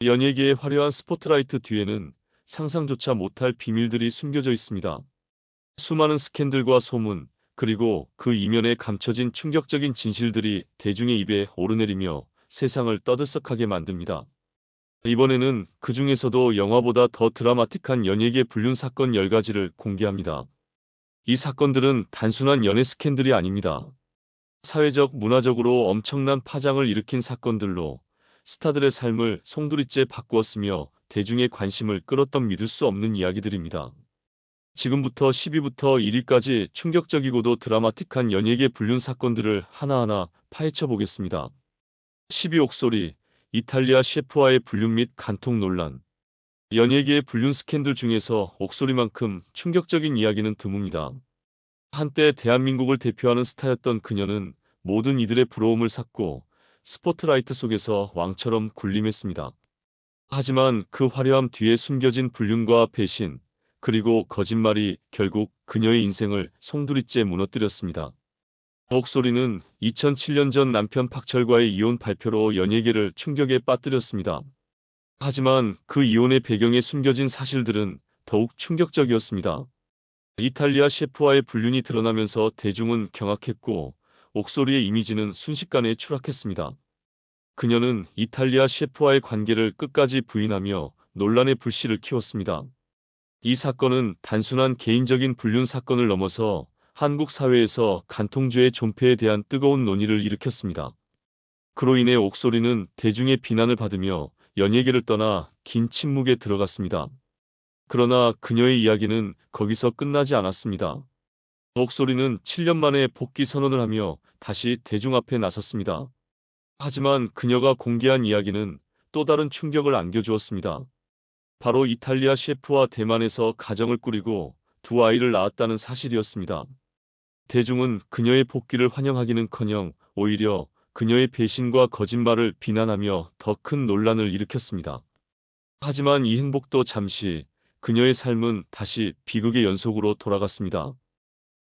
연예계의 화려한 스포트라이트 뒤에는 상상조차 못할 비밀들이 숨겨져 있습니다. 수많은 스캔들과 소문, 그리고 그 이면에 감춰진 충격적인 진실들이 대중의 입에 오르내리며 세상을 떠들썩하게 만듭니다. 이번에는 그 중에서도 영화보다 더 드라마틱한 연예계 불륜 사건 10가지를 공개합니다. 이 사건들은 단순한 연애 스캔들이 아닙니다. 사회적, 문화적으로 엄청난 파장을 일으킨 사건들로 스타들의 삶을 송두리째 바꾸었으며 대중의 관심을 끌었던 믿을 수 없는 이야기들입니다. 지금부터 10위부터 1위까지 충격적이고도 드라마틱한 연예계 불륜 사건들을 하나하나 파헤쳐 보겠습니다. 10위 옥소리, 이탈리아 셰프와의 불륜 및 간통 논란. 연예계의 불륜 스캔들 중에서 옥소리만큼 충격적인 이야기는 드뭅니다. 한때 대한민국을 대표하는 스타였던 그녀는 모든 이들의 부러움을 샀고 스포트라이트 속에서 왕처럼 군림했습니다. 하지만 그 화려함 뒤에 숨겨진 불륜과 배신, 그리고 거짓말이 결국 그녀의 인생을 송두리째 무너뜨렸습니다. 옥소리는 2007년 전 남편 박철과의 이혼 발표로 연예계를 충격에 빠뜨렸습니다. 하지만 그 이혼의 배경에 숨겨진 사실들은 더욱 충격적이었습니다. 이탈리아 셰프와의 불륜이 드러나면서 대중은 경악했고 옥소리의 이미지는 순식간에 추락했습니다. 그녀는 이탈리아 셰프와의 관계를 끝까지 부인하며 논란의 불씨를 키웠습니다. 이 사건은 단순한 개인적인 불륜 사건을 넘어서 한국 사회에서 간통죄의 존폐에 대한 뜨거운 논의를 일으켰습니다. 그로 인해 옥소리는 대중의 비난을 받으며 연예계를 떠나 긴 침묵에 들어갔습니다. 그러나 그녀의 이야기는 거기서 끝나지 않았습니다. 옥소리는 7년 만에 복귀 선언을 하며 다시 대중 앞에 나섰습니다. 하지만 그녀가 공개한 이야기는 또 다른 충격을 안겨주었습니다. 바로 이탈리아 셰프와 대만에서 가정을 꾸리고 두 아이를 낳았다는 사실이었습니다. 대중은 그녀의 복귀를 환영하기는커녕 오히려 그녀의 배신과 거짓말을 비난하며 더 큰 논란을 일으켰습니다. 하지만 이 행복도 잠시, 그녀의 삶은 다시 비극의 연속으로 돌아갔습니다.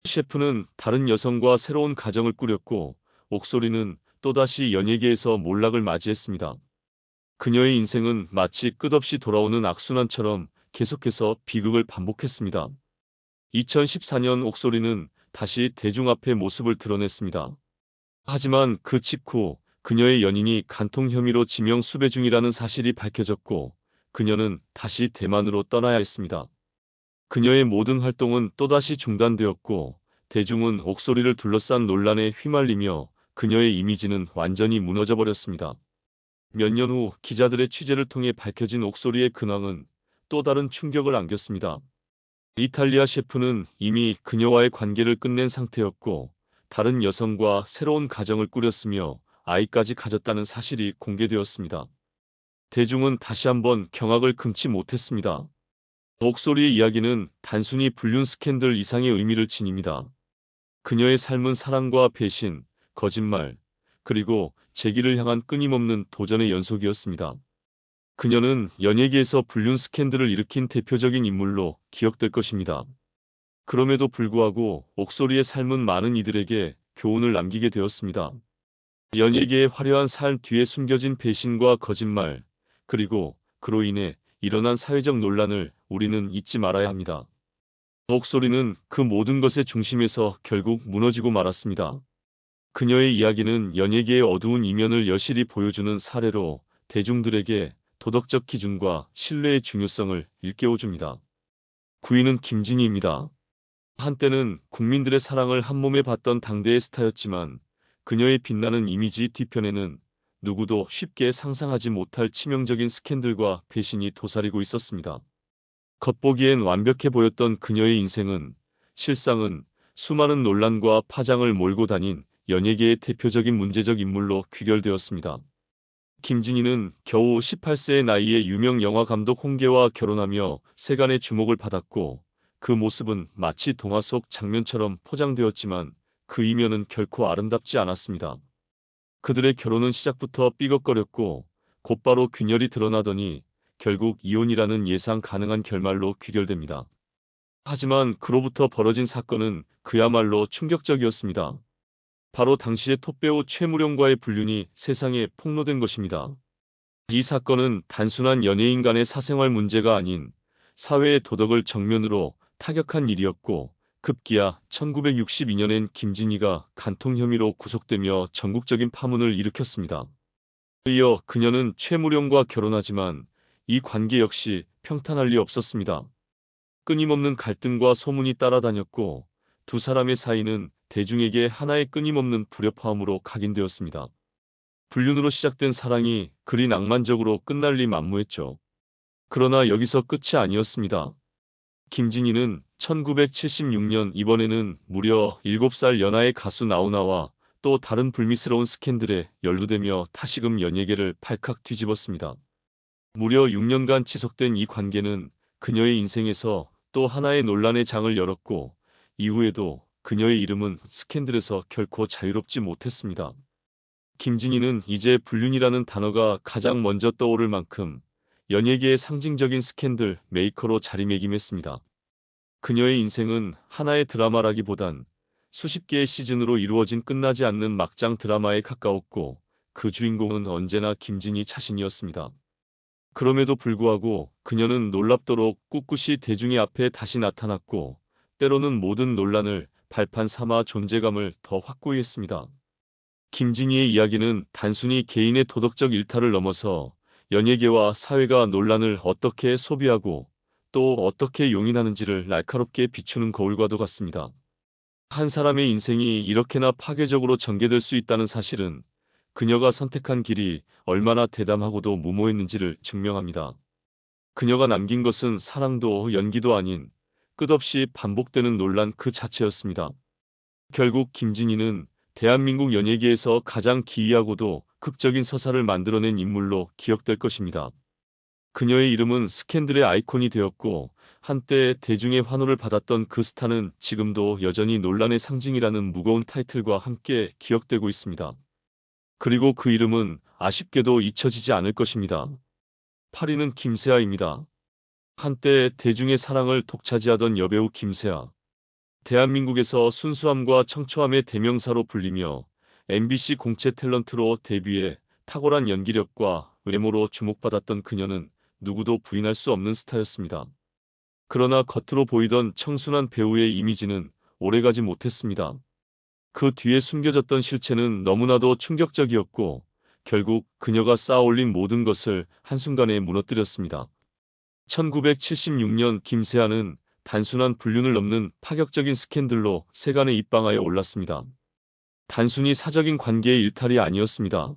셰프는 다른 여성과 새로운 가정을 꾸렸고 옥소리는 또다시 연예계에서 몰락을 맞이했습니다. 그녀의 인생은 마치 끝없이 돌아오는 악순환처럼 계속해서 비극을 반복했습니다. 2014년 옥소리는 다시 대중 앞에 모습을 드러냈습니다. 하지만 그 직후 그녀의 연인이 간통 혐의로 지명 수배 중이라는 사실이 밝혀졌고 그녀는 다시 대만으로 떠나야 했습니다. 그녀의 모든 활동은 또다시 중단되었고 대중은 옥소리를 둘러싼 논란에 휘말리며 그녀의 이미지는 완전히 무너져버렸습니다. 몇 년 후 기자들의 취재를 통해 밝혀진 옥소리의 근황은 또 다른 충격을 안겼습니다. 이탈리아 셰프는 이미 그녀와의 관계를 끝낸 상태였고 다른 여성과 새로운 가정을 꾸렸으며 아이까지 가졌다는 사실이 공개되었습니다. 대중은 다시 한번 경악을 금치 못했습니다. 옥소리의 이야기는 단순히 불륜 스캔들 이상의 의미를 지닙니다. 그녀의 삶은 사랑과 배신, 거짓말, 그리고 재기를 향한 끊임없는 도전의 연속이었습니다. 그녀는 연예계에서 불륜 스캔들을 일으킨 대표적인 인물로 기억될 것입니다. 그럼에도 불구하고 옥소리의 삶은 많은 이들에게 교훈을 남기게 되었습니다. 연예계의 화려한 삶 뒤에 숨겨진 배신과 거짓말, 그리고 그로 인해 일어난 사회적 논란을 우리는 잊지 말아야 합니다. 옥소리는 그 모든 것의 중심에서 결국 무너지고 말았습니다. 그녀의 이야기는 연예계의 어두운 이면을 여실히 보여주는 사례로 대중들에게 도덕적 기준과 신뢰의 중요성을 일깨워줍니다. 9위는 김진희입니다. 한때는 국민들의 사랑을 한몸에 받던 당대의 스타였지만 그녀의 빛나는 이미지 뒤편에는 누구도 쉽게 상상하지 못할 치명적인 스캔들과 배신이 도사리고 있었습니다. 겉보기엔 완벽해 보였던 그녀의 인생은 실상은 수많은 논란과 파장을 몰고 다닌 연예계의 대표적인 문제적 인물로 귀결되었습니다. 김진희는 겨우 18세의 나이에 유명 영화감독 홍계와 결혼하며 세간의 주목을 받았고 그 모습은 마치 동화 속 장면처럼 포장되었지만 그 이면은 결코 아름답지 않았습니다. 그들의 결혼은 시작부터 삐걱거렸고 곧바로 균열이 드러나더니 결국 이혼이라는 예상 가능한 결말로 귀결됩니다. 하지만 그로부터 벌어진 사건은 그야말로 충격적이었습니다. 바로 당시의 톱배우 최무룡과의 불륜이 세상에 폭로된 것입니다. 이 사건은 단순한 연예인 간의 사생활 문제가 아닌 사회의 도덕을 정면으로 타격한 일이었고, 급기야 1962년엔 김진희가 간통 혐의로 구속되며 전국적인 파문을 일으켰습니다. 이어 그녀는 최무룡과 결혼하지만 이 관계 역시 평탄할 리 없었습니다. 끊임없는 갈등과 소문이 따라다녔고, 두 사람의 사이는 대중에게 하나의 끊임없는 불협화음으로 각인되었습니다. 불륜으로 시작된 사랑이 그리 낭만적으로 끝날 리 만무했죠. 그러나 여기서 끝이 아니었습니다. 김진희는 1976년 이번에는 무려 7살 연하의 가수 나훈아와 또 다른 불미스러운 스캔들에 연루되며 다시금 연예계를 발칵 뒤집었습니다. 무려 6년간 지속된 이 관계는 그녀의 인생에서 또 하나의 논란의 장을 열었고, 이후에도 그녀의 이름은 스캔들에서 결코 자유롭지 못했습니다. 김진희는 이제 불륜이라는 단어가 가장 먼저 떠오를 만큼 연예계의 상징적인 스캔들 메이커로 자리매김했습니다. 그녀의 인생은 하나의 드라마라기보단 수십 개의 시즌으로 이루어진 끝나지 않는 막장 드라마에 가까웠고, 그 주인공은 언제나 김진희 자신이었습니다. 그럼에도 불구하고 그녀는 놀랍도록 꿋꿋이 대중의 앞에 다시 나타났고, 때로는 모든 논란을 발판 삼아 존재감을 더 확고히 했습니다. 김진희의 이야기는 단순히 개인의 도덕적 일탈을 넘어서 연예계와 사회가 논란을 어떻게 소비하고 또 어떻게 용인하는지를 날카롭게 비추는 거울과도 같습니다. 한 사람의 인생이 이렇게나 파괴적으로 전개될 수 있다는 사실은 그녀가 선택한 길이 얼마나 대담하고도 무모했는지를 증명합니다. 그녀가 남긴 것은 사랑도 연기도 아닌 끝없이 반복되는 논란 그 자체였습니다. 결국 김진희는 대한민국 연예계에서 가장 기이하고도 극적인 서사를 만들어낸 인물로 기억될 것입니다. 그녀의 이름은 스캔들의 아이콘이 되었고, 한때 대중의 환호를 받았던 그 스타는 지금도 여전히 논란의 상징이라는 무거운 타이틀과 함께 기억되고 있습니다. 그리고 그 이름은 아쉽게도 잊혀지지 않을 것입니다. 8위는 김세아입니다. 한때 대중의 사랑을 독차지하던 여배우 김세아. 대한민국에서 순수함과 청초함의 대명사로 불리며 MBC 공채 탤런트로 데뷔해 탁월한 연기력과 외모로 주목받았던 그녀는 누구도 부인할 수 없는 스타였습니다. 그러나 겉으로 보이던 청순한 배우의 이미지는 오래가지 못했습니다. 그 뒤에 숨겨졌던 실체는 너무나도 충격적이었고, 결국 그녀가 쌓아올린 모든 것을 한순간에 무너뜨렸습니다. 1976년 김세아는 단순한 불륜을 넘는 파격적인 스캔들로 세간의 입방아에 올랐습니다. 단순히 사적인 관계의 일탈이 아니었습니다.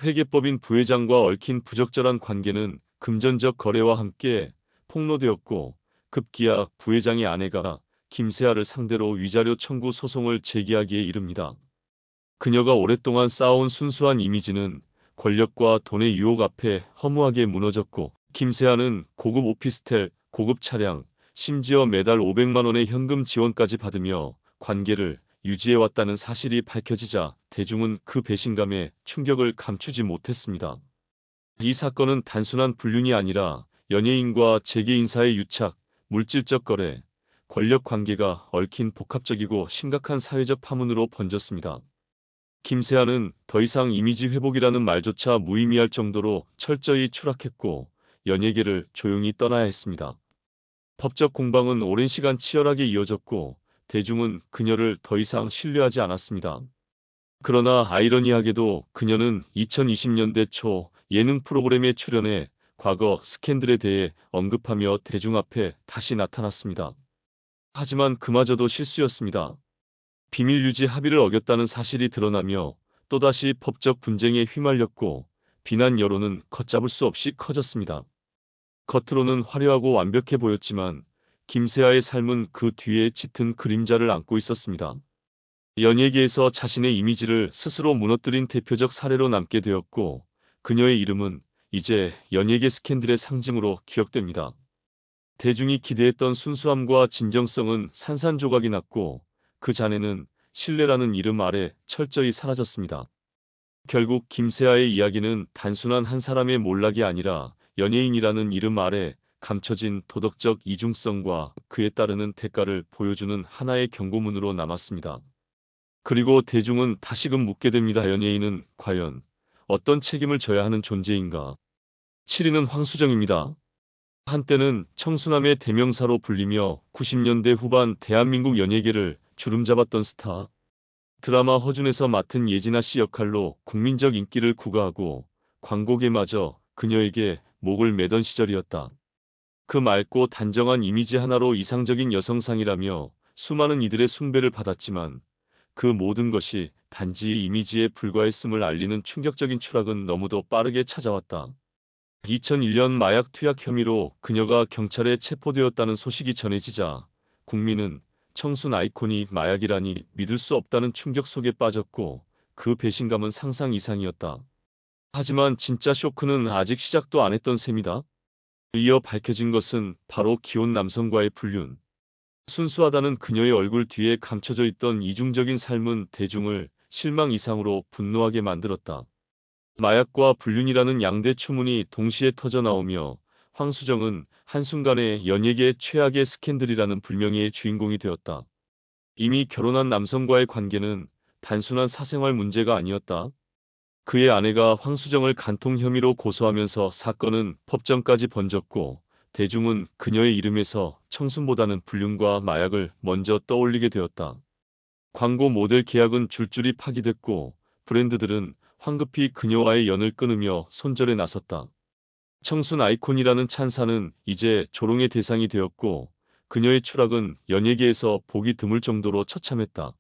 회계법인 부회장과 얽힌 부적절한 관계는 금전적 거래와 함께 폭로되었고, 급기야 부회장의 아내가 김세아를 상대로 위자료 청구 소송을 제기하기에 이릅니다. 그녀가 오랫동안 쌓아온 순수한 이미지는 권력과 돈의 유혹 앞에 허무하게 무너졌고, 김세아는 고급 오피스텔, 고급 차량, 심지어 매달 500만 원의 현금 지원까지 받으며 관계를 유지해왔다는 사실이 밝혀지자 대중은 그 배신감에 충격을 감추지 못했습니다. 이 사건은 단순한 불륜이 아니라 연예인과 재계 인사의 유착, 물질적 거래, 권력 관계가 얽힌 복합적이고 심각한 사회적 파문으로 번졌습니다. 김세아는 더 이상 이미지 회복이라는 말조차 무의미할 정도로 철저히 추락했고, 연예계를 조용히 떠나야 했습니다. 법적 공방은 오랜 시간 치열하게 이어졌고, 대중은 그녀를 더 이상 신뢰하지 않았습니다. 그러나 아이러니하게도 그녀는 2020년대 초 예능 프로그램에 출연해 과거 스캔들에 대해 언급하며 대중 앞에 다시 나타났습니다. 하지만 그마저도 실수였습니다. 비밀 유지 합의를 어겼다는 사실이 드러나며 또다시 법적 분쟁에 휘말렸고, 비난 여론은 걷잡을 수 없이 커졌습니다. 겉으로는 화려하고 완벽해 보였지만 김세아의 삶은 그 뒤에 짙은 그림자를 안고 있었습니다. 연예계에서 자신의 이미지를 스스로 무너뜨린 대표적 사례로 남게 되었고, 그녀의 이름은 이제 연예계 스캔들의 상징으로 기억됩니다. 대중이 기대했던 순수함과 진정성은 산산조각이 났고, 그 잔해는 신뢰라는 이름 아래 철저히 사라졌습니다. 결국 김세아의 이야기는 단순한 한 사람의 몰락이 아니라 연예인이라는 이름 아래 감춰진 도덕적 이중성과 그에 따르는 대가를 보여주는 하나의 경고문으로 남았습니다. 그리고 대중은 다시금 묻게 됩니다. 연예인은 과연 어떤 책임을 져야 하는 존재인가? 7위는 황수정입니다. 한때는 청순함의 대명사로 불리며 90년대 후반 대한민국 연예계를 주름잡았던 스타. 드라마 허준에서 맡은 예진아 씨 역할로 국민적 인기를 구가하고 광고계마저 그녀에게 목을 매던 시절이었다. 그 맑고 단정한 이미지 하나로 이상적인 여성상이라며 수많은 이들의 숭배를 받았지만 그 모든 것이 단지 이미지에 불과했음을 알리는 충격적인 추락은 너무도 빠르게 찾아왔다. 2001년 마약 투약 혐의로 그녀가 경찰에 체포되었다는 소식이 전해지자 국민은 청순 아이콘이 마약이라니 믿을 수 없다는 충격 속에 빠졌고 그 배신감은 상상 이상이었다. 하지만 진짜 쇼크는 아직 시작도 안 했던 셈이다. 이어 밝혀진 것은 바로 기혼 남성과의 불륜. 순수하다는 그녀의 얼굴 뒤에 감춰져 있던 이중적인 삶은 대중을 실망 이상으로 분노하게 만들었다. 마약과 불륜이라는 양대 추문이 동시에 터져 나오며 황수정은 한순간에 연예계의 최악의 스캔들이라는 불명예의 주인공이 되었다. 이미 결혼한 남성과의 관계는 단순한 사생활 문제가 아니었다. 그의 아내가 황수정을 간통 혐의로 고소하면서 사건은 법정까지 번졌고 대중은 그녀의 이름에서 청순보다는 불륜과 마약을 먼저 떠올리게 되었다. 광고 모델 계약은 줄줄이 파기됐고 브랜드들은 황급히 그녀와의 연을 끊으며 손절에 나섰다. 청순 아이콘이라는 찬사는 이제 조롱의 대상이 되었고 그녀의 추락은 연예계에서 보기 드물 정도로 처참했다.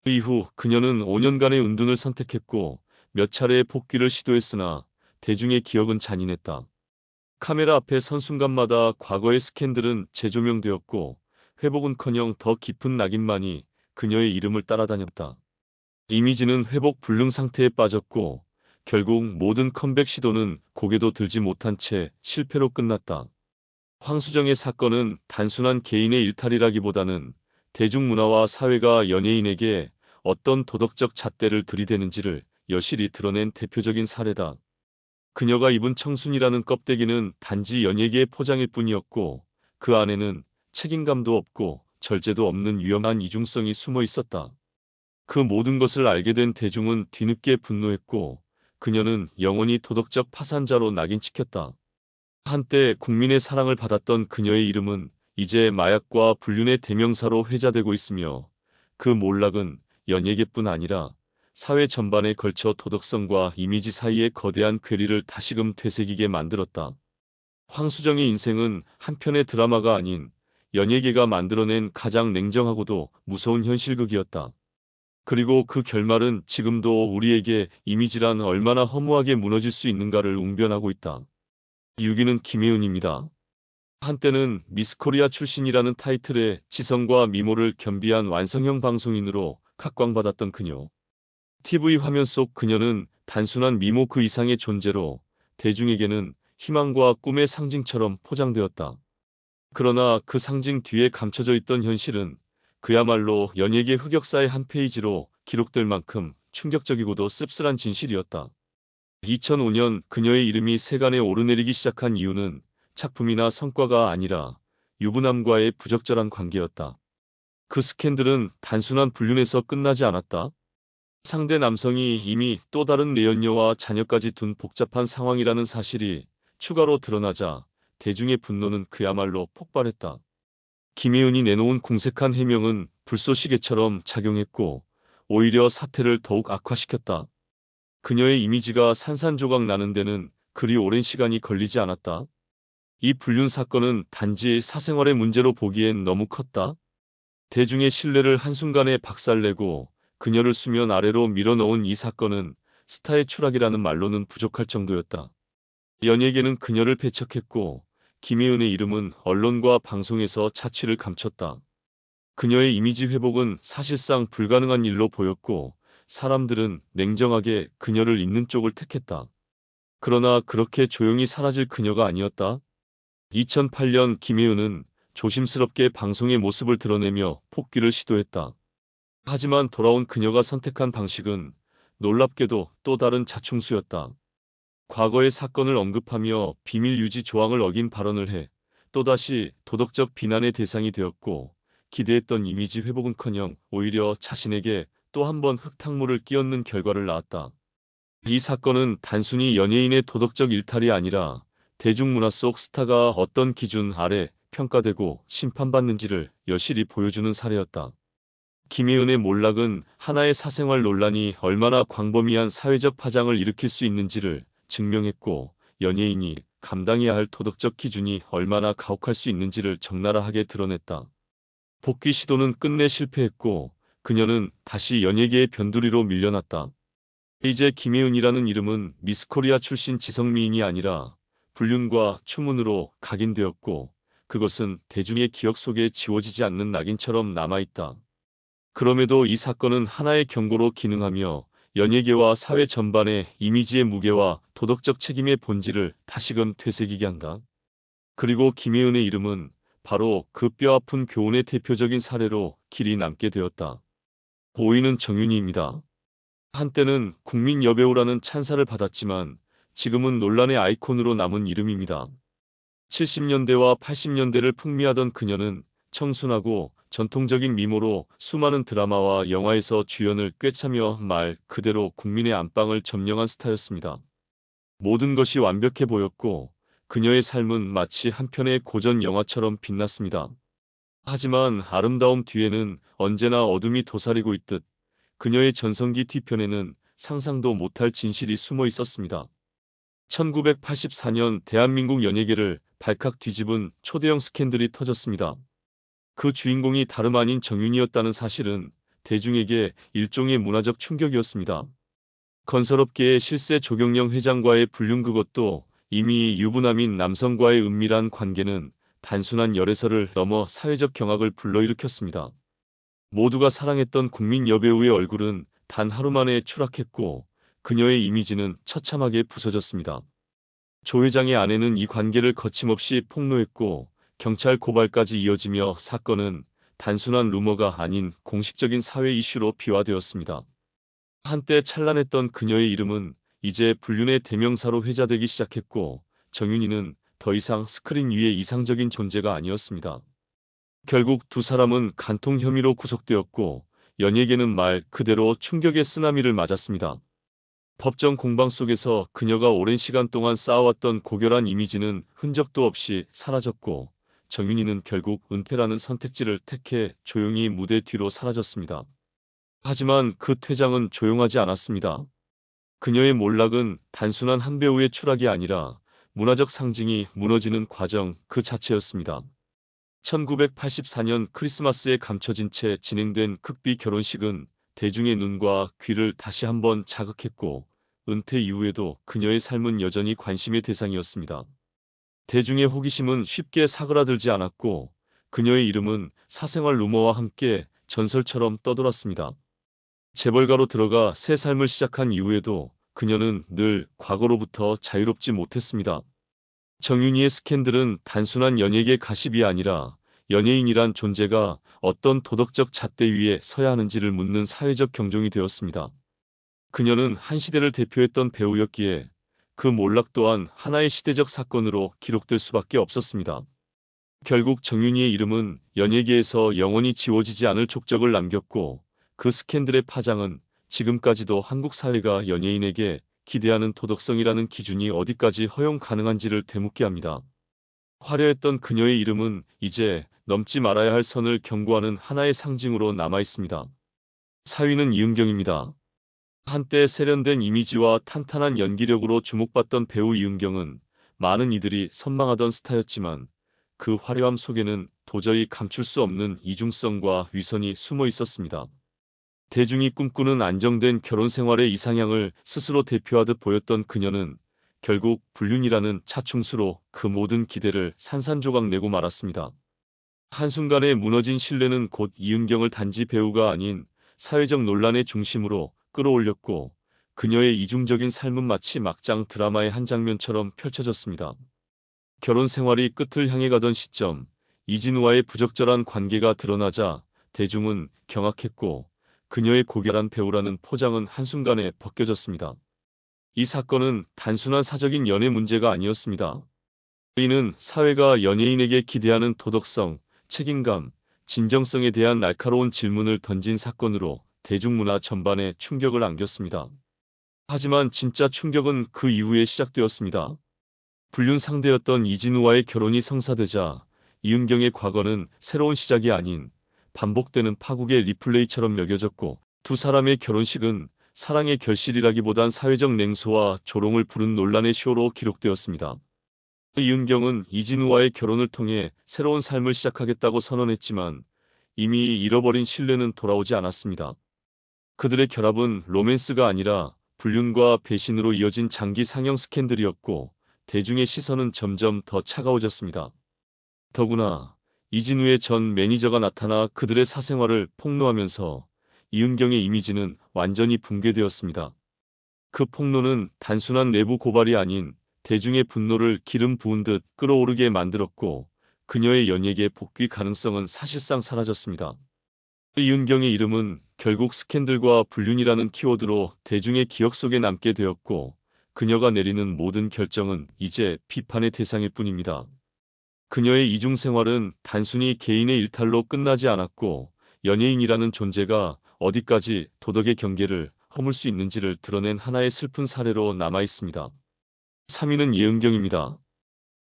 그 이후 그녀는 5년간의 은둔을 선택했고 몇 차례의 복귀를 시도했으나 대중의 기억은 잔인했다. 카메라 앞에 선 순간마다 과거의 스캔들은 재조명되었고 회복은커녕 더 깊은 낙인만이 그녀의 이름을 따라다녔다. 이미지는 회복 불능 상태에 빠졌고 결국 모든 컴백 시도는 고개도 들지 못한 채 실패로 끝났다. 황수정의 사건은 단순한 개인의 일탈이라기보다는 대중문화와 사회가 연예인에게 어떤 도덕적 잣대를 들이대는지를 여실히 드러낸 대표적인 사례다. 그녀가 입은 청순이라는 껍데기는 단지 연예계의 포장일 뿐이었고 그 안에는 책임감도 없고 절제도 없는 위험한 이중성이 숨어 있었다. 그 모든 것을 알게 된 대중은 뒤늦게 분노했고 그녀는 영원히 도덕적 파산자로 낙인찍혔다. 한때 국민의 사랑을 받았던 그녀의 이름은 이제 마약과 불륜의 대명사로 회자되고 있으며 그 몰락은 연예계뿐 아니라 사회 전반에 걸쳐 도덕성과 이미지 사이의 거대한 괴리를 다시금 되새기게 만들었다. 황수정의 인생은 한편의 드라마가 아닌 연예계가 만들어낸 가장 냉정하고도 무서운 현실극이었다. 그리고 그 결말은 지금도 우리에게 이미지란 얼마나 허무하게 무너질 수 있는가를 웅변하고 있다. 6위는 김혜은입니다. 한때는 미스코리아 출신이라는 타이틀에 지성과 미모를 겸비한 완성형 방송인으로 각광받았던 그녀. TV 화면 속 그녀는 단순한 미모 그 이상의 존재로 대중에게는 희망과 꿈의 상징처럼 포장되었다. 그러나 그 상징 뒤에 감춰져 있던 현실은 그야말로 연예계 흑역사의 한 페이지로 기록될 만큼 충격적이고도 씁쓸한 진실이었다. 2005년 그녀의 이름이 세간에 오르내리기 시작한 이유는 작품이나 성과가 아니라 유부남과의 부적절한 관계였다. 그 스캔들은 단순한 불륜에서 끝나지 않았다. 상대 남성이 이미 또 다른 내연녀와 자녀까지 둔 복잡한 상황이라는 사실이 추가로 드러나자 대중의 분노는 그야말로 폭발했다. 김혜은이 내놓은 궁색한 해명은 불쏘시개처럼 작용했고 오히려 사태를 더욱 악화시켰다. 그녀의 이미지가 산산조각 나는 데는 그리 오랜 시간이 걸리지 않았다. 이 불륜 사건은 단지 사생활의 문제로 보기엔 너무 컸다. 대중의 신뢰를 한순간에 박살내고 그녀를 수면 아래로 밀어넣은 이 사건은 스타의 추락이라는 말로는 부족할 정도였다. 연예계는 그녀를 배척했고 김혜은의 이름은 언론과 방송에서 자취를 감췄다. 그녀의 이미지 회복은 사실상 불가능한 일로 보였고 사람들은 냉정하게 그녀를 잇는 쪽을 택했다. 그러나 그렇게 조용히 사라질 그녀가 아니었다. 2008년 김혜은은 조심스럽게 방송의 모습을 드러내며 복귀를 시도했다. 하지만 돌아온 그녀가 선택한 방식은 놀랍게도 또 다른 자충수였다. 과거의 사건을 언급하며 비밀 유지 조항을 어긴 발언을 해 또다시 도덕적 비난의 대상이 되었고 기대했던 이미지 회복은커녕 오히려 자신에게 또 한 번 흙탕물을 끼얹는 결과를 낳았다. 이 사건은 단순히 연예인의 도덕적 일탈이 아니라 대중문화 속 스타가 어떤 기준 아래 평가되고 심판받는지를 여실히 보여주는 사례였다. 김혜은의 몰락은 하나의 사생활 논란이 얼마나 광범위한 사회적 파장을 일으킬 수 있는지를 증명했고, 연예인이 감당해야 할 도덕적 기준이 얼마나 가혹할 수 있는지를 적나라하게 드러냈다. 복귀 시도는 끝내 실패했고, 그녀는 다시 연예계의 변두리로 밀려났다. 이제 김혜은이라는 이름은 미스코리아 출신 지성미인이 아니라 불륜과 추문으로 각인되었고, 그것은 대중의 기억 속에 지워지지 않는 낙인처럼 남아있다. 그럼에도 이 사건은 하나의 경고로 기능하며 연예계와 사회 전반의 이미지의 무게와 도덕적 책임의 본질을 다시금 되새기게 한다. 그리고 김혜은의 이름은 바로 그 뼈아픈 교훈의 대표적인 사례로 길이 남게 되었다. 5위는 정윤희입니다. 한때는 국민 여배우라는 찬사를 받았지만 지금은 논란의 아이콘으로 남은 이름입니다. 70년대와 80년대를 풍미하던 그녀는 청순하고 전통적인 미모로 수많은 드라마와 영화에서 주연을 꿰차며 말 그대로 국민의 안방을 점령한 스타였습니다. 모든 것이 완벽해 보였고 그녀의 삶은 마치 한 편의 고전 영화처럼 빛났습니다. 하지만 아름다움 뒤에는 언제나 어둠이 도사리고 있듯 그녀의 전성기 뒤편에는 상상도 못할 진실이 숨어 있었습니다. 1984년 대한민국 연예계를 발칵 뒤집은 초대형 스캔들이 터졌습니다. 그 주인공이 다름 아닌 정윤이었다는 사실은 대중에게 일종의 문화적 충격이었습니다. 건설업계의 실세 조경영 회장과의 불륜, 그것도 이미 유부남인 남성과의 은밀한 관계는 단순한 열애설을 넘어 사회적 경악을 불러일으켰습니다. 모두가 사랑했던 국민 여배우의 얼굴은 단 하루 만에 추락했고 그녀의 이미지는 처참하게 부서졌습니다. 조 회장의 아내는 이 관계를 거침없이 폭로했고 경찰 고발까지 이어지며 사건은 단순한 루머가 아닌 공식적인 사회 이슈로 비화되었습니다. 한때 찬란했던 그녀의 이름은 이제 불륜의 대명사로 회자되기 시작했고 정윤희는 더 이상 스크린 위의 이상적인 존재가 아니었습니다. 결국 두 사람은 간통 혐의로 구속되었고 연예계는 말 그대로 충격의 쓰나미를 맞았습니다. 법정 공방 속에서 그녀가 오랜 시간 동안 쌓아왔던 고결한 이미지는 흔적도 없이 사라졌고 정윤희는 결국 은퇴라는 선택지를 택해 조용히 무대 뒤로 사라졌습니다. 하지만 그 퇴장은 조용하지 않았습니다. 그녀의 몰락은 단순한 한 배우의 추락이 아니라 문화적 상징이 무너지는 과정 그 자체였습니다. 1984년 크리스마스에 감춰진 채 진행된 극비 결혼식은 대중의 눈과 귀를 다시 한번 자극했고 은퇴 이후에도 그녀의 삶은 여전히 관심의 대상이었습니다. 대중의 호기심은 쉽게 사그라들지 않았고 그녀의 이름은 사생활 루머와 함께 전설처럼 떠돌았습니다. 재벌가로 들어가 새 삶을 시작한 이후에도 그녀는 늘 과거로부터 자유롭지 못했습니다. 정윤희의 스캔들은 단순한 연예계 가십이 아니라 연예인이란 존재가 어떤 도덕적 잣대 위에 서야 하는지를 묻는 사회적 경종이 되었습니다. 그녀는 한 시대를 대표했던 배우였기에 그 몰락 또한 하나의 시대적 사건으로 기록될 수밖에 없었습니다. 결국 정윤희의 이름은 연예계에서 영원히 지워지지 않을 족적을 남겼고 그 스캔들의 파장은 지금까지도 한국 사회가 연예인에게 기대하는 도덕성이라는 기준이 어디까지 허용 가능한지를 되묻게 합니다. 화려했던 그녀의 이름은 이제 넘지 말아야 할 선을 경고하는 하나의 상징으로 남아있습니다. 4위는 이은경입니다. 한때 세련된 이미지와 탄탄한 연기력으로 주목받던 배우 이은경은 많은 이들이 선망하던 스타였지만 그 화려함 속에는 도저히 감출 수 없는 이중성과 위선이 숨어 있었습니다. 대중이 꿈꾸는 안정된 결혼 생활의 이상향을 스스로 대표하듯 보였던 그녀는 결국 불륜이라는 차충수로 그 모든 기대를 산산조각 내고 말았습니다. 한순간에 무너진 신뢰는 곧 이은경을 단지 배우가 아닌 사회적 논란의 중심으로 끌어올렸고 그녀의 이중적인 삶은 마치 막장 드라마의 한 장면처럼 펼쳐졌습니다. 결혼 생활이 끝을 향해 가던 시점, 이진우와의 부적절한 관계가 드러나자 대중은 경악했고 그녀의 고결한 배우라는 포장은 한순간에 벗겨졌습니다. 이 사건은 단순한 사적인 연애 문제가 아니었습니다. 이는 사회가 연예인에게 기대하는 도덕성, 책임감, 진정성에 대한 날카로운 질문을 던진 사건으로 대중문화 전반에 충격을 안겼습니다. 하지만 진짜 충격은 그 이후에 시작되었습니다. 불륜 상대였던 이진우와의 결혼이 성사되자 이은경의 과거는 새로운 시작이 아닌 반복되는 파국의 리플레이처럼 여겨졌고, 두 사람의 결혼식은 사랑의 결실이라기보단 사회적 냉소와 조롱을 부른 논란의 쇼로 기록되었습니다. 이은경은 이진우와의 결혼을 통해 새로운 삶을 시작하겠다고 선언했지만 이미 잃어버린 신뢰는 돌아오지 않았습니다. 그들의 결합은 로맨스가 아니라 불륜과 배신으로 이어진 장기 상영 스캔들이었고, 대중의 시선은 점점 더 차가워졌습니다. 더구나 이진우의 전 매니저가 나타나 그들의 사생활을 폭로하면서 이은경의 이미지는 완전히 붕괴되었습니다. 그 폭로는 단순한 내부 고발이 아닌 대중의 분노를 기름 부은 듯 끓어오르게 만들었고, 그녀의 연예계 복귀 가능성은 사실상 사라졌습니다. 이은경의 이름은 결국 스캔들과 불륜이라는 키워드로 대중의 기억 속에 남게 되었고, 그녀가 내리는 모든 결정은 이제 비판의 대상일 뿐입니다. 그녀의 이중 생활은 단순히 개인의 일탈로 끝나지 않았고, 연예인이라는 존재가 어디까지 도덕의 경계를 허물 수 있는지를 드러낸 하나의 슬픈 사례로 남아 있습니다. 3위는 예은경입니다.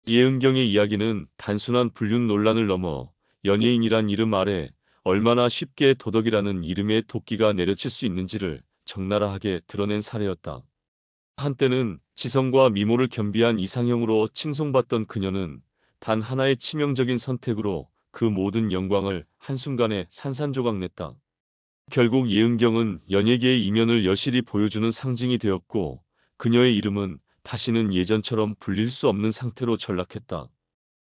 예은경의 이야기는 단순한 불륜 논란을 넘어 연예인이란 이름 아래 얼마나 쉽게 도덕이라는 이름의 도끼가 내려칠 수 있는지를 적나라하게 드러낸 사례였다. 한때는 지성과 미모를 겸비한 이상형으로 칭송받던 그녀는 단 하나의 치명적인 선택으로 그 모든 영광을 한순간에 산산조각냈다. 결국 예은경은 연예계의 이면을 여실히 보여주는 상징이 되었고, 그녀의 이름은 다시는 예전처럼 불릴 수 없는 상태로 전락했다.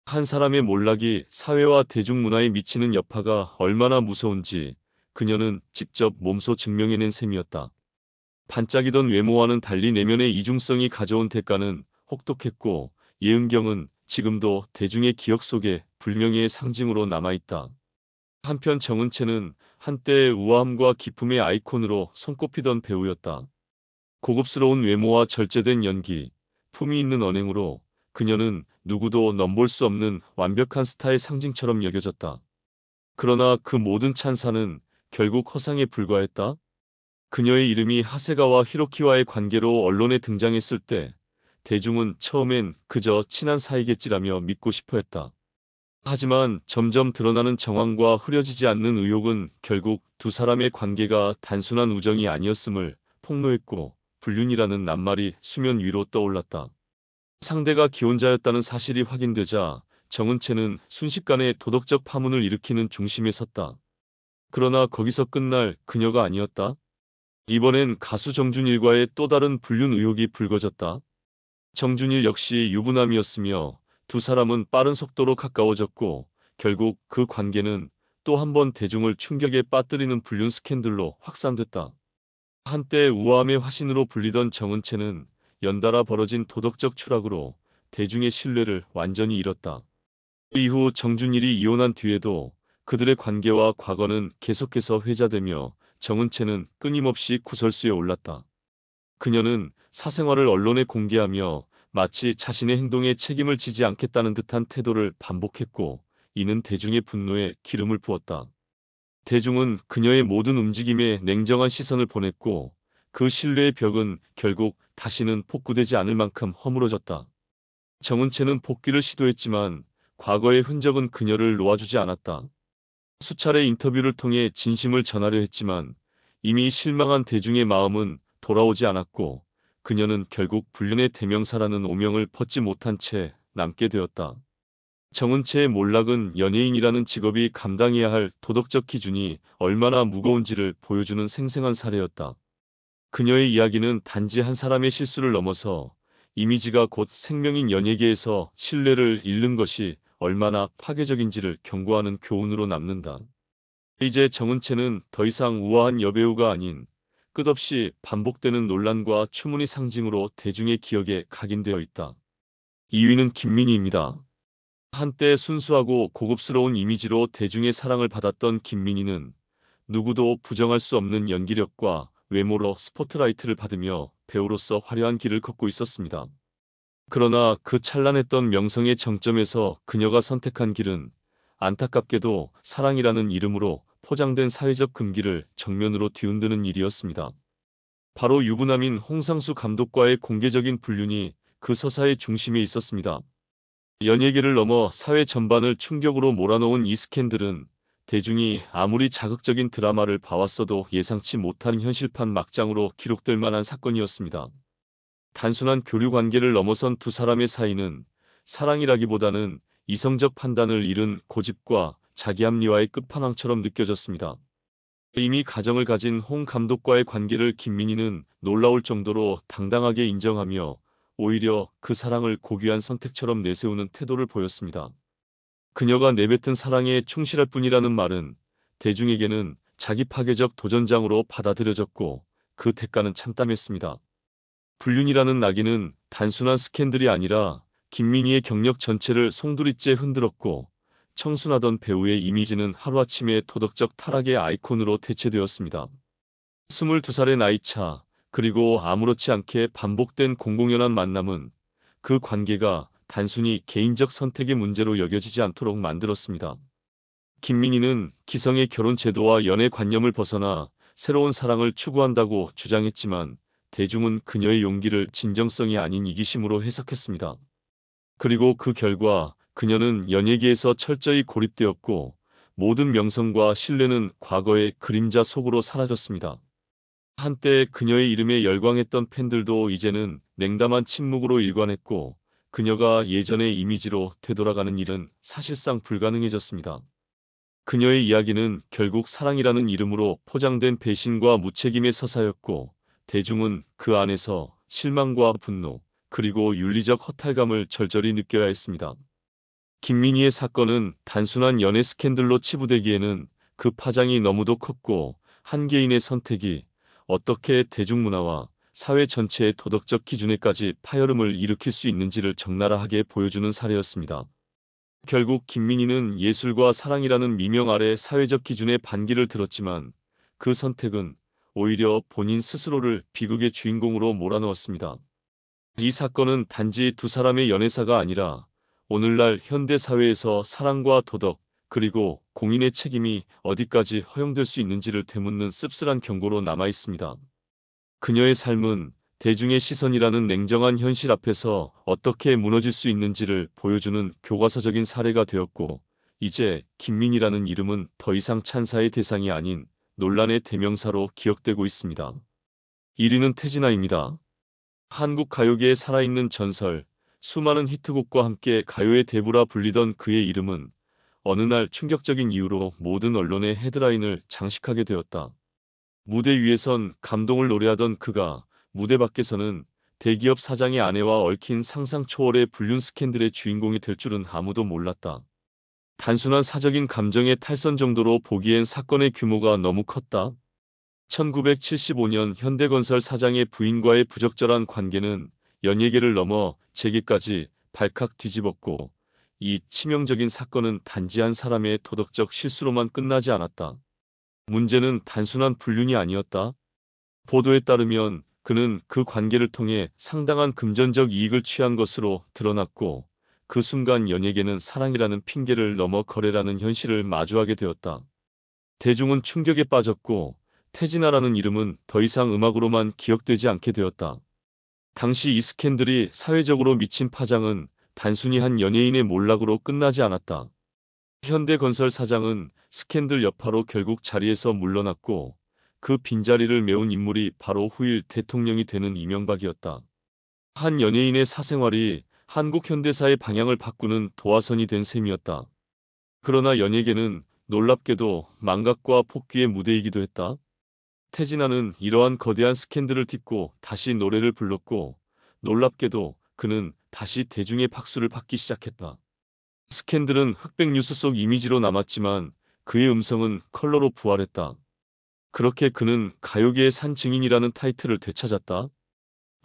한 사람의 몰락이 사회와 대중문화에 미치는 여파가 얼마나 무서운지 그녀는 직접 몸소 증명해낸 셈이었다. 반짝이던 외모와는 달리 내면의 이중성이 가져온 대가는 혹독했고, 예은경은 지금도 대중의 기억 속에 불명예의 상징으로 남아있다. 한편 정은채는 한때 우아함과 기품의 아이콘으로 손꼽히던 배우였다. 고급스러운 외모와 절제된 연기, 품위 있는 언행으로 그녀는 누구도 넘볼 수 없는 완벽한 스타의 상징처럼 여겨졌다. 그러나 그 모든 찬사는 결국 허상에 불과했다. 그녀의 이름이 하세가와 히로키와의 관계로 언론에 등장했을 때 대중은 처음엔 그저 친한 사이겠지라며 믿고 싶어 했다. 하지만 점점 드러나는 정황과 흐려지지 않는 의혹은 결국 두 사람의 관계가 단순한 우정이 아니었음을 폭로했고, 불륜이라는 낱말이 수면 위로 떠올랐다. 상대가 기혼자였다는 사실이 확인되자 정은채는 순식간에 도덕적 파문을 일으키는 중심에 섰다. 그러나 거기서 끝날 그녀가 아니었다. 이번엔 가수 정준일과의 또 다른 불륜 의혹이 불거졌다. 정준일 역시 유부남이었으며 두 사람은 빠른 속도로 가까워졌고, 결국 그 관계는 또 한 번 대중을 충격에 빠뜨리는 불륜 스캔들로 확산됐다. 한때 우아함의 화신으로 불리던 정은채는 연달아 벌어진 도덕적 추락으로 대중의 신뢰를 완전히 잃었다. 그 이후 정준일이 이혼한 뒤에도 그들의 관계와 과거는 계속해서 회자되며 정은채는 끊임없이 구설수에 올랐다. 그녀는 사생활을 언론에 공개하며 마치 자신의 행동에 책임을 지지 않겠다는 듯한 태도를 반복했고, 이는 대중의 분노에 기름을 부었다. 대중은 그녀의 모든 움직임에 냉정한 시선을 보냈고, 그 신뢰의 벽은 결국 다시는 복구되지 않을 만큼 허물어졌다. 정은채는 복귀를 시도했지만 과거의 흔적은 그녀를 놓아주지 않았다. 수차례 인터뷰를 통해 진심을 전하려 했지만 이미 실망한 대중의 마음은 돌아오지 않았고, 그녀는 결국 불륜의 대명사라는 오명을 벗지 못한 채 남게 되었다. 정은채의 몰락은 연예인이라는 직업이 감당해야 할 도덕적 기준이 얼마나 무거운지를 보여주는 생생한 사례였다. 그녀의 이야기는 단지 한 사람의 실수를 넘어서 이미지가 곧 생명인 연예계에서 신뢰를 잃는 것이 얼마나 파괴적인지를 경고하는 교훈으로 남는다. 이제 정은채는 더 이상 우아한 여배우가 아닌 끝없이 반복되는 논란과 추문의 상징으로 대중의 기억에 각인되어 있다. 2위는 김민희입니다. 한때 순수하고 고급스러운 이미지로 대중의 사랑을 받았던 김민희는 누구도 부정할 수 없는 연기력과 외모로 스포트라이트를 받으며 배우로서 화려한 길을 걷고 있었습니다. 그러나 그 찬란했던 명성의 정점에서 그녀가 선택한 길은 안타깝게도 사랑이라는 이름으로 포장된 사회적 금기를 정면으로 뒤흔드는 일이었습니다. 바로 유부남인 홍상수 감독과의 공개적인 불륜이 그 서사의 중심에 있었습니다. 연예계를 넘어 사회 전반을 충격으로 몰아넣은 이 스캔들은 대중이 아무리 자극적인 드라마를 봐왔어도 예상치 못한 현실판 막장으로 기록될 만한 사건이었습니다. 단순한 교류 관계를 넘어선 두 사람의 사이는 사랑이라기보다는 이성적 판단을 잃은 고집과 자기합리화의 끝판왕처럼 느껴졌습니다. 이미 가정을 가진 홍 감독과의 관계를 김민희는 놀라울 정도로 당당하게 인정하며 오히려 그 사랑을 고귀한 선택처럼 내세우는 태도를 보였습니다. 그녀가 내뱉은 사랑에 충실할 뿐이라는 말은 대중에게는 자기 파괴적 도전장으로 받아들여졌고 그 대가는 참담했습니다. 불륜이라는 낙인은 단순한 스캔들이 아니라 김민희의 경력 전체를 송두리째 흔들었고 청순하던 배우의 이미지는 하루아침에 도덕적 타락의 아이콘으로 대체되었습니다. 22살의 나이차 그리고 아무렇지 않게 반복된 공공연한 만남은 그 관계가 단순히 개인적 선택의 문제로 여겨지지 않도록 만들었습니다. 김민희는 기성의 결혼 제도와 연애 관념을 벗어나 새로운 사랑을 추구한다고 주장했지만 대중은 그녀의 용기를 진정성이 아닌 이기심으로 해석했습니다. 그리고 그 결과 그녀는 연예계에서 철저히 고립되었고 모든 명성과 신뢰는 과거의 그림자 속으로 사라졌습니다. 한때 그녀의 이름에 열광했던 팬들도 이제는 냉담한 침묵으로 일관했고 그녀가 예전의 이미지로 되돌아가는 일은 사실상 불가능해졌습니다. 그녀의 이야기는 결국 사랑이라는 이름으로 포장된 배신과 무책임의 서사였고 대중은 그 안에서 실망과 분노 그리고 윤리적 허탈감을 절절히 느껴야 했습니다. 김민희의 사건은 단순한 연애 스캔들로 치부되기에는 그 파장이 너무도 컸고 한 개인의 선택이 어떻게 대중문화와 사회 전체의 도덕적 기준에까지 파열음을 일으킬 수 있는지를 적나라하게 보여주는 사례였습니다. 결국 김민희는 예술과 사랑이라는 미명 아래 사회적 기준에 반기를 들었지만 그 선택은 오히려 본인 스스로를 비극의 주인공으로 몰아넣었습니다. 이 사건은 단지 두 사람의 연애사가 아니라 오늘날 현대사회에서 사랑과 도덕 그리고 공인의 책임이 어디까지 허용될 수 있는지를 되묻는 씁쓸한 경고로 남아있습니다. 그녀의 삶은 대중의 시선이라는 냉정한 현실 앞에서 어떻게 무너질 수 있는지를 보여주는 교과서적인 사례가 되었고 이제 김민희라는 이름은 더 이상 찬사의 대상이 아닌 논란의 대명사로 기억되고 있습니다. 1위는 태진아입니다. 한국 가요계에 살아있는 전설, 수많은 히트곡과 함께 가요의 대부라 불리던 그의 이름은 어느 날 충격적인 이유로 모든 언론의 헤드라인을 장식하게 되었다. 무대 위에선 감동을 노래하던 그가 무대 밖에서는 대기업 사장의 아내와 얽힌 상상 초월의 불륜 스캔들의 주인공이 될 줄은 아무도 몰랐다. 단순한 사적인 감정의 탈선 정도로 보기엔 사건의 규모가 너무 컸다. 1975년 현대건설 사장의 부인과의 부적절한 관계는 연예계를 넘어 재계까지 발칵 뒤집었고 이 치명적인 사건은 단지 한 사람의 도덕적 실수로만 끝나지 않았다. 문제는 단순한 불륜이 아니었다. 보도에 따르면 그는 그 관계를 통해 상당한 금전적 이익을 취한 것으로 드러났고 그 순간 연예계는 사랑이라는 핑계를 넘어 거래라는 현실을 마주하게 되었다. 대중은 충격에 빠졌고 태진아라는 이름은 더 이상 음악으로만 기억되지 않게 되었다. 당시 이 스캔들이 사회적으로 미친 파장은 단순히 한 연예인의 몰락으로 끝나지 않았다. 현대건설 사장은 스캔들 여파로 결국 자리에서 물러났고 그 빈자리를 메운 인물이 바로 후일 대통령이 되는 이명박이었다. 한 연예인의 사생활이 한국 현대사의 방향을 바꾸는 도화선이 된 셈이었다. 그러나 연예계는 놀랍게도 망각과 폭기의 무대이기도 했다. 태진아는 이러한 거대한 스캔들을 딛고 다시 노래를 불렀고 놀랍게도 그는 다시 대중의 박수를 받기 시작했다. 스캔들은 흑백 뉴스 속 이미지로 남았지만 그의 음성은 컬러로 부활했다. 그렇게 그는 가요계의 산 증인이라는 타이틀을 되찾았다.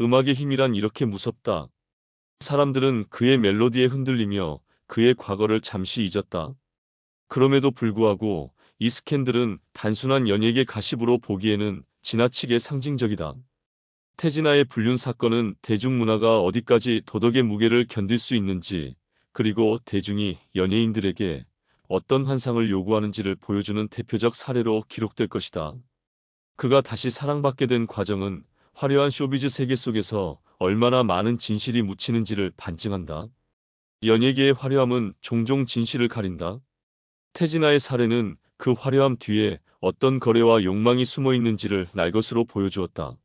음악의 힘이란 이렇게 무섭다. 사람들은 그의 멜로디에 흔들리며 그의 과거를 잠시 잊었다. 그럼에도 불구하고 이 스캔들은 단순한 연예계 가십으로 보기에는 지나치게 상징적이다. 태진아의 불륜 사건은 대중문화가 어디까지 도덕의 무게를 견딜 수 있는지 그리고 대중이 연예인들에게 어떤 환상을 요구하는지를 보여주는 대표적 사례로 기록될 것이다. 그가 다시 사랑받게 된 과정은 화려한 쇼비즈 세계 속에서 얼마나 많은 진실이 묻히는지를 반증한다. 연예계의 화려함은 종종 진실을 가린다. 태진아의 사례는 그 화려함 뒤에 어떤 거래와 욕망이 숨어 있는지를 날것으로 보여주었다.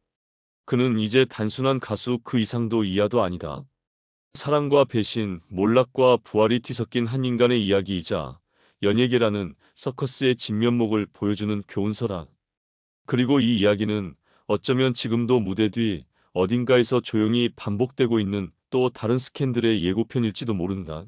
그는 이제 단순한 가수 그 이상도 이하도 아니다. 사랑과 배신, 몰락과 부활이 뒤섞인 한 인간의 이야기이자 연예계라는 서커스의 진면목을 보여주는 교훈서다. 그리고 이 이야기는 어쩌면 지금도 무대 뒤 어딘가에서 조용히 반복되고 있는 또 다른 스캔들의 예고편일지도 모른다.